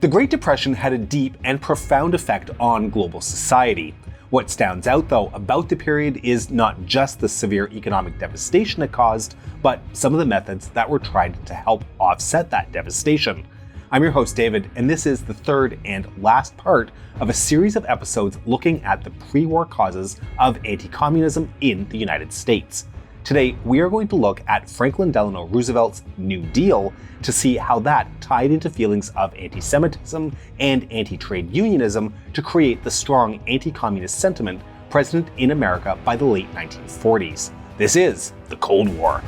The Great Depression had a deep and profound effect on global society. What stands out, though, about the period is not just the severe economic devastation it caused, but some of the methods that were tried to help offset that devastation. I'm your host, David, and this is the third and last part of a series of episodes looking at the pre-war causes of anti-communism in the United States. Today, we are going to look at Franklin Delano Roosevelt's New Deal to see how that tied into feelings of anti-Semitism and anti-trade unionism to create the strong anti-communist sentiment present in America by the late 1940s. This is the Cold War.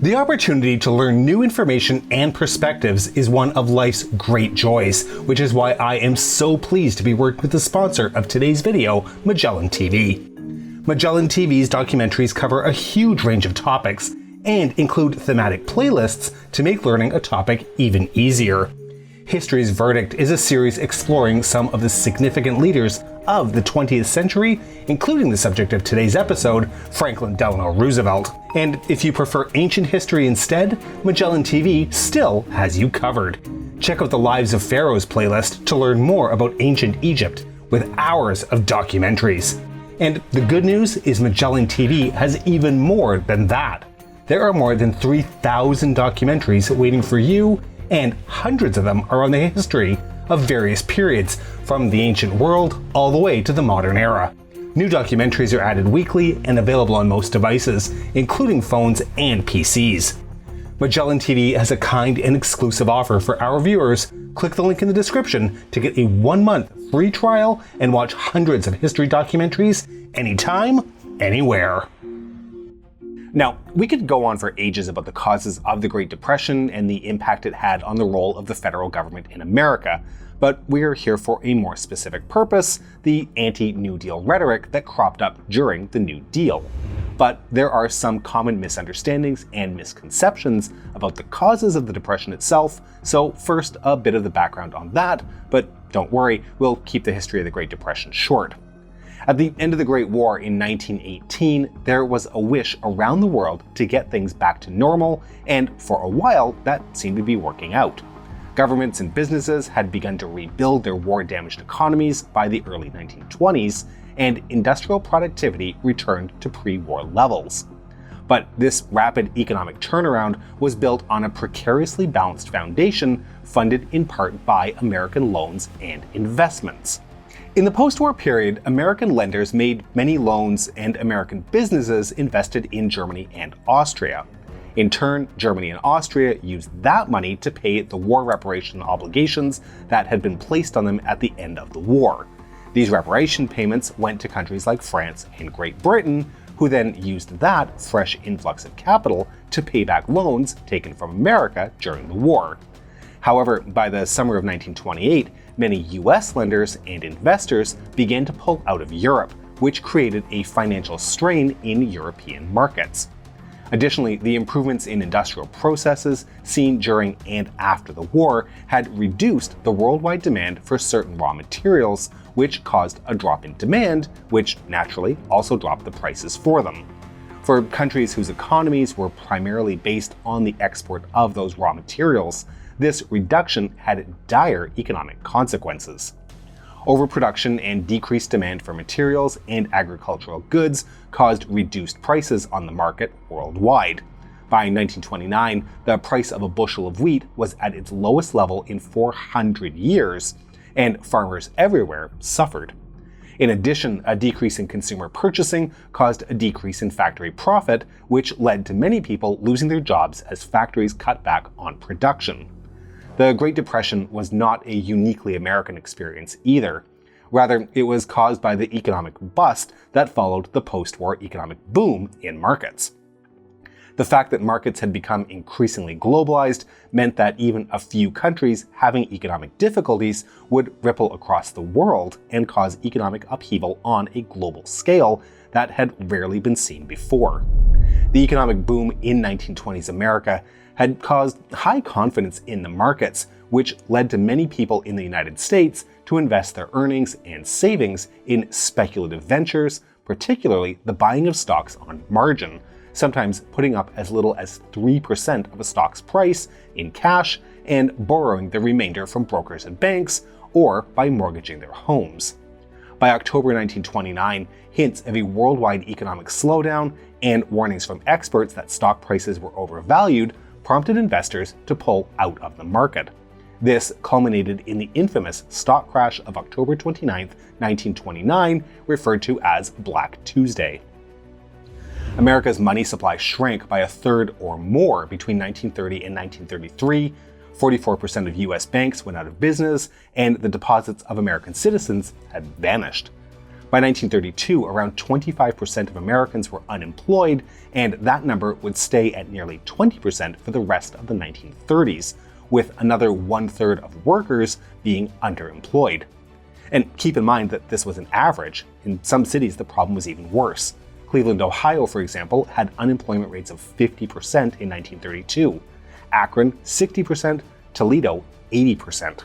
The opportunity to learn new information and perspectives is one of life's great joys, which is why I am so pleased to be working with the sponsor of today's video, Magellan TV. Magellan TV's documentaries cover a huge range of topics and include thematic playlists to make learning a topic even easier. History's Verdict is a series exploring some of the significant leaders of the 20th century, including the subject of today's episode, Franklin Delano Roosevelt. And if you prefer ancient history instead, Magellan TV still has you covered. Check out the Lives of Pharaohs playlist to learn more about ancient Egypt, with hours of documentaries. And the good news is Magellan TV has even more than that. There are more than 3,000 documentaries waiting for you, and hundreds of them are on the history of various periods, from the ancient world all the way to the modern era. New documentaries are added weekly and available on most devices, including phones and PCs. Magellan TV has a kind and exclusive offer for our viewers. Click the link in the description to get a 1-month free trial and watch hundreds of history documentaries anytime, anywhere. Now, we could go on for ages about the causes of the Great Depression and the impact it had on the role of the federal government in America, but we are here for a more specific purpose, the anti-New Deal rhetoric that cropped up during the New Deal. But there are some common misunderstandings and misconceptions about the causes of the Depression itself, so first a bit of the background on that, but don't worry, we'll keep the history of the Great Depression short. At the end of the Great War in 1918, there was a wish around the world to get things back to normal, and for a while that seemed to be working out. Governments and businesses had begun to rebuild their war-damaged economies by the early 1920s, and industrial productivity returned to pre-war levels. But this rapid economic turnaround was built on a precariously balanced foundation funded in part by American loans and investments. In the post-war period, American lenders made many loans and American businesses invested in Germany and Austria. In turn, Germany and Austria used that money to pay the war reparation obligations that had been placed on them at the end of the war. These reparation payments went to countries like France and Great Britain, who then used that fresh influx of capital to pay back loans taken from America during the war. However, by the summer of 1928, many US lenders and investors began to pull out of Europe, which created a financial strain in European markets. Additionally, the improvements in industrial processes seen during and after the war had reduced the worldwide demand for certain raw materials, which caused a drop in demand, which naturally also dropped the prices for them. For countries whose economies were primarily based on the export of those raw materials, this reduction had dire economic consequences. Overproduction and decreased demand for materials and agricultural goods caused reduced prices on the market worldwide. By 1929, the price of a bushel of wheat was at its lowest level in 400 years, and farmers everywhere suffered. In addition, a decrease in consumer purchasing caused a decrease in factory profit, which led to many people losing their jobs as factories cut back on production. The Great Depression was not a uniquely American experience either. Rather, it was caused by the economic bust that followed the post-war economic boom in markets. The fact that markets had become increasingly globalized meant that even a few countries having economic difficulties would ripple across the world and cause economic upheaval on a global scale that had rarely been seen before. The economic boom in 1920s America had caused high confidence in the markets, which led to many people in the United States to invest their earnings and savings in speculative ventures, particularly the buying of stocks on margin, sometimes putting up as little as 3% of a stock's price in cash and borrowing the remainder from brokers and banks, or by mortgaging their homes. By October 1929, hints of a worldwide economic slowdown and warnings from experts that stock prices were overvalued prompted investors to pull out of the market. This culminated in the infamous stock crash of October 29, 1929, referred to as Black Tuesday. America's money supply shrank by a third or more between 1930 and 1933. 44% of US banks went out of business, and the deposits of American citizens had vanished. By 1932, around 25% of Americans were unemployed, and that number would stay at nearly 20% for the rest of the 1930s, with another one-third of workers being underemployed. And keep in mind that this was an average. In some cities, the problem was even worse. Cleveland, Ohio, for example, had unemployment rates of 50% in 1932. Akron, 60%, Toledo, 80%.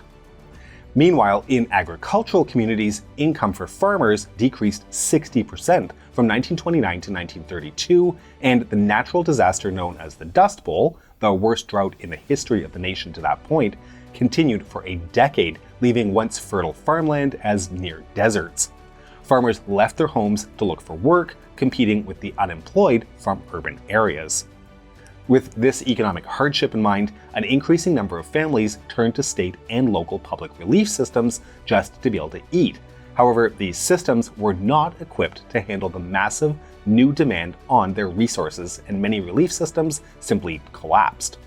Meanwhile, in agricultural communities, income for farmers decreased 60% from 1929 to 1932, and the natural disaster known as the Dust Bowl, the worst drought in the history of the nation to that point, continued for a decade, leaving once fertile farmland as near deserts. Farmers left their homes to look for work, competing with the unemployed from urban areas. With this economic hardship in mind, an increasing number of families turned to state and local public relief systems just to be able to eat. However, these systems were not equipped to handle the massive new demand on their resources, and many relief systems simply collapsed.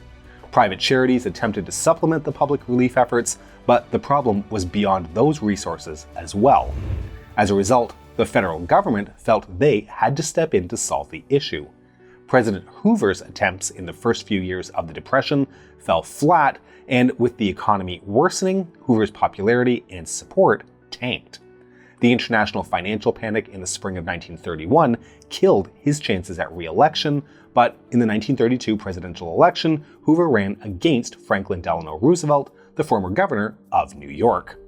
Private charities attempted to supplement the public relief efforts, but the problem was beyond those resources as well. As a result, the federal government felt they had to step in to solve the issue. President Hoover's attempts in the first few years of the Depression fell flat, and with the economy worsening, Hoover's popularity and support tanked. The international financial panic in the spring of 1931 killed his chances at re-election, but in the 1932 presidential election, Hoover ran against Franklin Delano Roosevelt, the former governor of New York.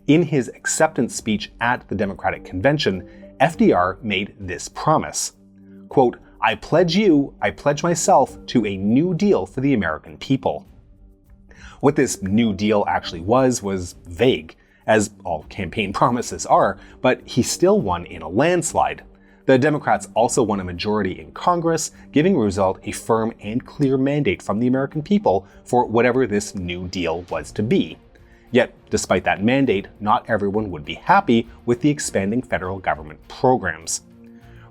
In his acceptance speech at the Democratic Convention, FDR made this promise, quote, I pledge myself to a New Deal for the American people. What this New Deal actually was vague, as all campaign promises are, but he still won in a landslide. The Democrats also won a majority in Congress, giving Roosevelt a firm and clear mandate from the American people for whatever this New Deal was to be. Yet, despite that mandate, not everyone would be happy with the expanding federal government programs.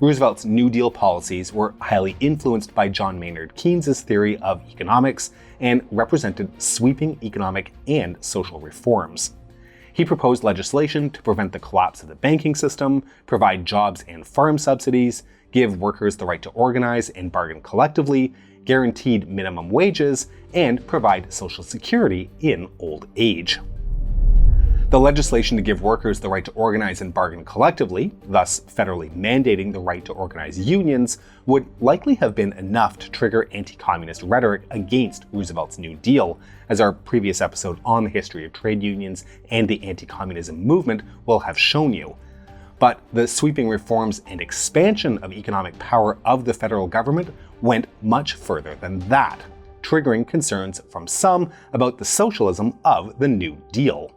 Roosevelt's New Deal policies were highly influenced by John Maynard Keynes's theory of economics and represented sweeping economic and social reforms. He proposed legislation to prevent the collapse of the banking system, provide jobs and farm subsidies, give workers the right to organize and bargain collectively, guaranteed minimum wages, and provide Social Security in old age. The legislation to give workers the right to organize and bargain collectively, thus federally mandating the right to organize unions, would likely have been enough to trigger anti-communist rhetoric against Roosevelt's New Deal, as our previous episode on the history of trade unions and the anti-communism movement will have shown you. But the sweeping reforms and expansion of economic power of the federal government went much further than that, triggering concerns from some about the socialism of the New Deal.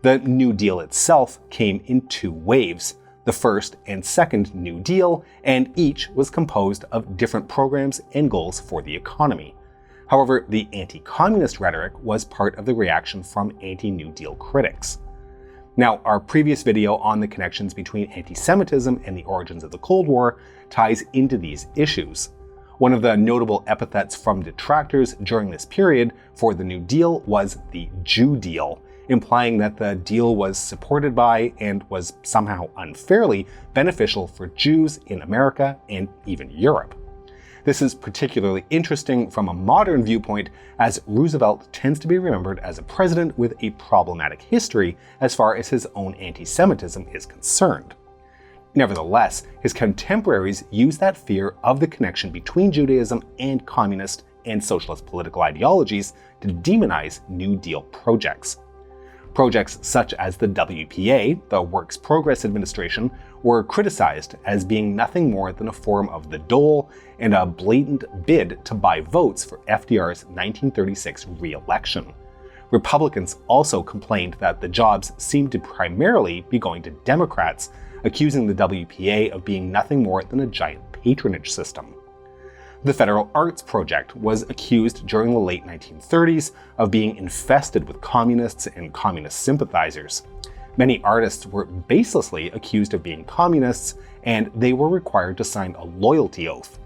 The New Deal itself came in two waves, the first and second New Deal, and each was composed of different programs and goals for the economy. However, the anti-communist rhetoric was part of the reaction from anti-New Deal critics. Now, our previous video on the connections between anti-Semitism and the origins of the Cold War ties into these issues. One of the notable epithets from detractors during this period for the New Deal was the Jew Deal, implying that the deal was supported by and was somehow unfairly beneficial for Jews in America and even Europe. This is particularly interesting from a modern viewpoint, as Roosevelt tends to be remembered as a president with a problematic history as far as his own anti-Semitism is concerned. Nevertheless, his contemporaries used that fear of the connection between Judaism and communist and socialist political ideologies to demonize New Deal projects. Projects such as the WPA, the Works Progress Administration, were criticized as being nothing more than a form of the dole and a blatant bid to buy votes for FDR's 1936 re-election. Republicans also complained that the jobs seemed to primarily be going to Democrats, accusing the WPA of being nothing more than a giant patronage system. The Federal Arts Project was accused during the late 1930s of being infested with communists and communist sympathizers. Many artists were baselessly accused of being communists, and they were required to sign a loyalty oath.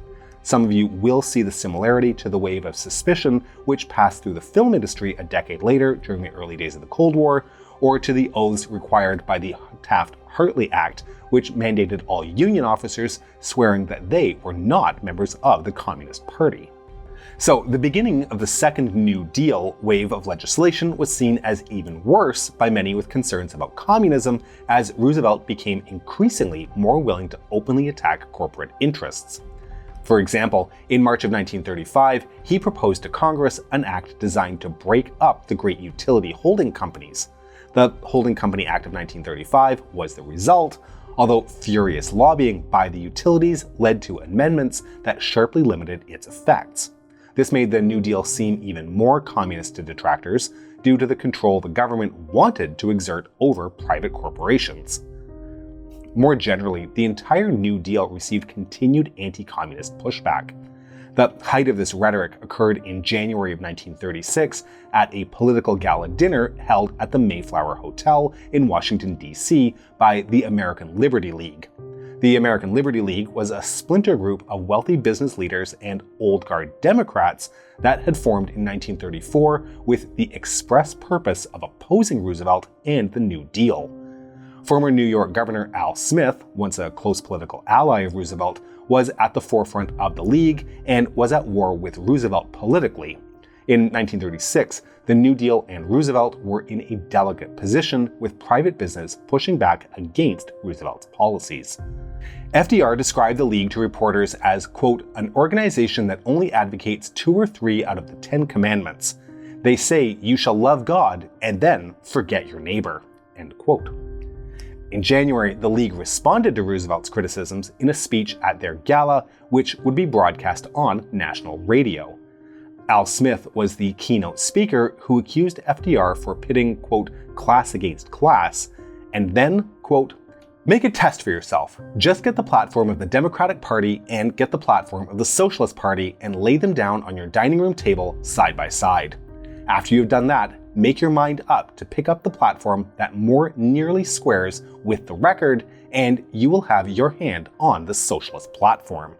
Some of you will see the similarity to the wave of suspicion which passed through the film industry a decade later during the early days of the Cold War, or to the oaths required by the Taft-Hartley Act, which mandated all Union officers swearing that they were not members of the Communist Party. So the beginning of the second New Deal wave of legislation was seen as even worse by many with concerns about communism, as Roosevelt became increasingly more willing to openly attack corporate interests. For example, in March of 1935, he proposed to Congress an act designed to break up the great utility holding companies. The Holding Company Act of 1935 was the result, although furious lobbying by the utilities led to amendments that sharply limited its effects. This made the New Deal seem even more communist to detractors due to the control the government wanted to exert over private corporations. More generally, the entire New Deal received continued anti-communist pushback. The height of this rhetoric occurred in January of 1936 at a political gala dinner held at the Mayflower Hotel in Washington, D.C. by the American Liberty League. The American Liberty League was a splinter group of wealthy business leaders and old guard Democrats that had formed in 1934 with the express purpose of opposing Roosevelt and the New Deal. Former New York Governor Al Smith, once a close political ally of Roosevelt, was at the forefront of the League and was at war with Roosevelt politically. In 1936, the New Deal and Roosevelt were in a delicate position, with private business pushing back against Roosevelt's policies. FDR described the League to reporters as, quote, an organization that only advocates 2 or 3 out of the 10 commandments. They say you shall love God and then forget your neighbor, end quote. In January, the League responded to Roosevelt's criticisms in a speech at their gala, which would be broadcast on national radio. Al Smith was the keynote speaker who accused FDR for pitting, quote, class against class, and then, quote, make a test for yourself. Just get the platform of the Democratic Party and get the platform of the Socialist Party and lay them down on your dining room table side by side. After you've done that, make your mind up to pick up the platform that more nearly squares with the record, and you will have your hand on the socialist platform.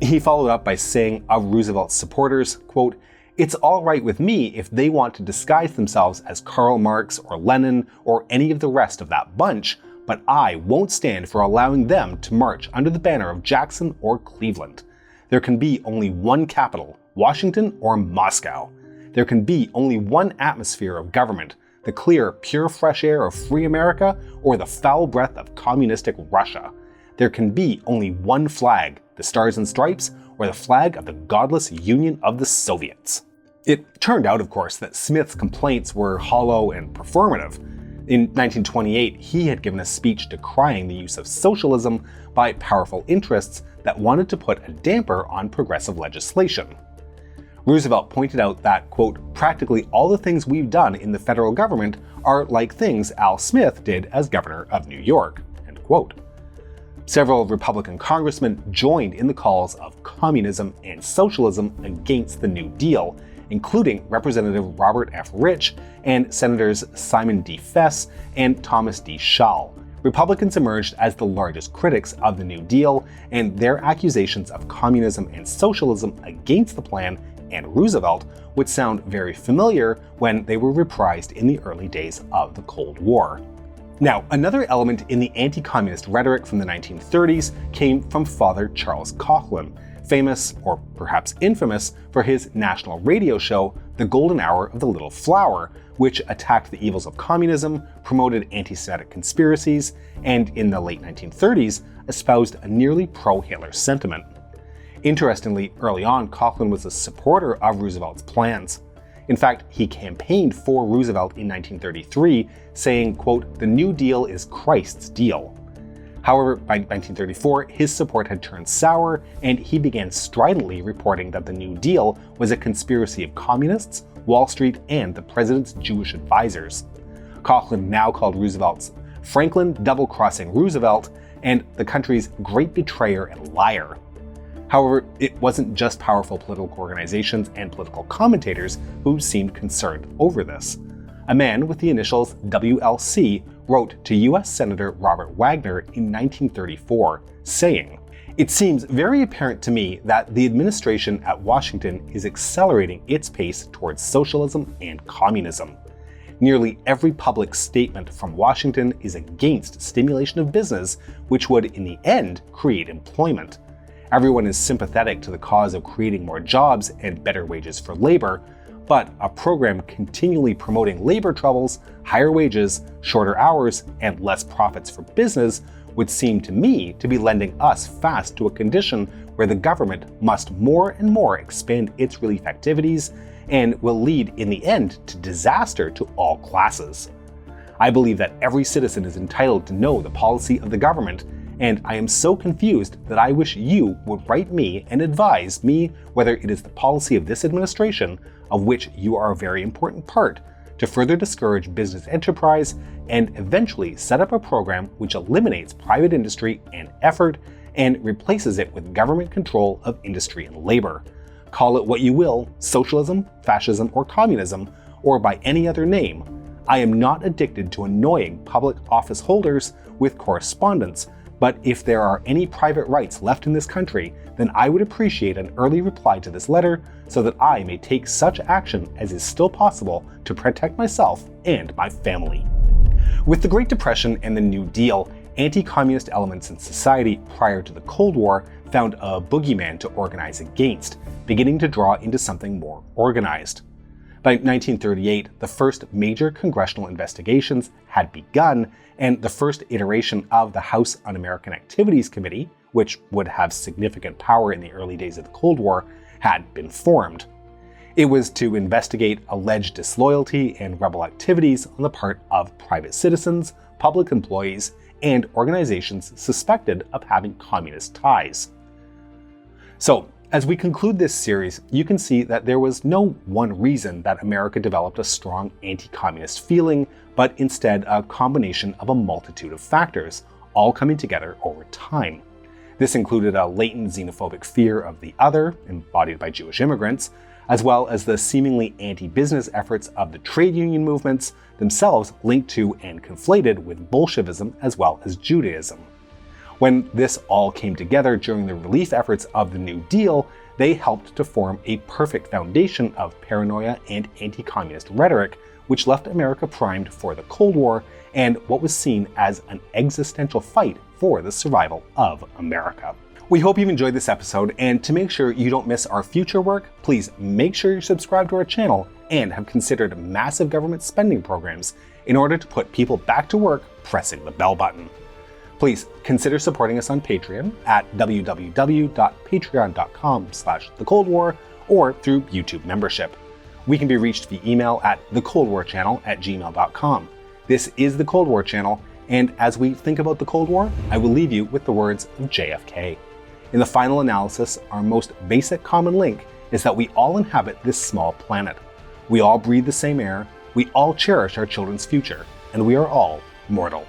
He followed up by saying of Roosevelt's supporters, quote, it's all right with me if they want to disguise themselves as Karl Marx or Lenin or any of the rest of that bunch, but I won't stand for allowing them to march under the banner of Jackson or Cleveland. There can be only one capital, Washington or Moscow. There can be only one atmosphere of government, the clear, pure fresh air of free America or the foul breath of communistic Russia. There can be only one flag, the Stars and Stripes, or the flag of the godless Union of the Soviets. It turned out, of course, that Smith's complaints were hollow and performative. In 1928, he had given a speech decrying the use of socialism by powerful interests that wanted to put a damper on progressive legislation. Roosevelt pointed out that, quote, practically all the things we've done in the federal government are like things Al Smith did as governor of New York, end quote. Several Republican congressmen joined in the calls of communism and socialism against the New Deal, including Representative Robert F. Rich and Senators Simon D. Fess and Thomas D. Schall. Republicans emerged as the largest critics of the New Deal, and their accusations of communism and socialism against the plan and Roosevelt would sound very familiar when they were reprised in the early days of the Cold War. Now, another element in the anti-communist rhetoric from the 1930s came from Father Charles Coughlin, famous, or perhaps infamous, for his national radio show, The Golden Hour of the Little Flower, which attacked the evils of communism, promoted anti-Semitic conspiracies, and in the late 1930s, espoused a nearly pro-Hitler sentiment. Interestingly, early on, Coughlin was a supporter of Roosevelt's plans. In fact, he campaigned for Roosevelt in 1933, saying, quote, the New Deal is Christ's deal. However, by 1934, his support had turned sour, and he began stridently reporting that the New Deal was a conspiracy of communists, Wall Street, and the president's Jewish advisors. Coughlin now called Roosevelt's Franklin double-crossing Roosevelt and the country's great betrayer and liar. However, it wasn't just powerful political organizations and political commentators who seemed concerned over this. A man with the initials WLC wrote to US Senator Robert Wagner in 1934, saying, "It seems very apparent to me that the administration at Washington is accelerating its pace towards socialism and communism. Nearly every public statement from Washington is against stimulation of business, which would in the end create employment. Everyone is sympathetic to the cause of creating more jobs and better wages for labor, but a program continually promoting labor troubles, higher wages, shorter hours, and less profits for business would seem to me to be lending us fast to a condition where the government must more and more expand its relief activities and will lead in the end to disaster to all classes. I believe that every citizen is entitled to know the policy of the government, and I am so confused that I wish you would write me and advise me whether it is the policy of this administration, of which you are a very important part, to further discourage business enterprise and eventually set up a program which eliminates private industry and effort and replaces it with government control of industry and labor. Call it what you will, socialism, fascism, or communism, or by any other name. I am not addicted to annoying public office holders with correspondence, but if there are any private rights left in this country, then I would appreciate an early reply to this letter so that I may take such action as is still possible to protect myself and my family." With the Great Depression and the New Deal, anti-communist elements in society prior to the Cold War found a boogeyman to organize against, beginning to draw into something more organized. By 1938, the first major congressional investigations had begun, and the first iteration of the House Un-American Activities Committee, which would have significant power in the early days of the Cold War, had been formed. It was to investigate alleged disloyalty and rebel activities on the part of private citizens, public employees, and organizations suspected of having communist ties. So, as we conclude this series, you can see that there was no one reason that America developed a strong anti-communist feeling, but instead a combination of a multitude of factors, all coming together over time. This included a latent xenophobic fear of the other, embodied by Jewish immigrants, as well as the seemingly anti-business efforts of the trade union movements, themselves linked to and conflated with Bolshevism as well as Judaism. When this all came together during the relief efforts of the New Deal, they helped to form a perfect foundation of paranoia and anti-communist rhetoric, which left America primed for the Cold War and what was seen as an existential fight for the survival of America. We hope you've enjoyed this episode, and to make sure you don't miss our future work, please make sure you're subscribed to our channel and have considered massive government spending programs in order to put people back to work pressing the bell button. Please consider supporting us on Patreon at www.patreon.com/thecoldwar or through YouTube membership. We can be reached via email at thecoldwarchannel@gmail.com. This is the Cold War Channel, and as we think about the Cold War, I will leave you with the words of JFK. In the final analysis, our most basic common link is that we all inhabit this small planet. We all breathe the same air, we all cherish our children's future, and we are all mortal.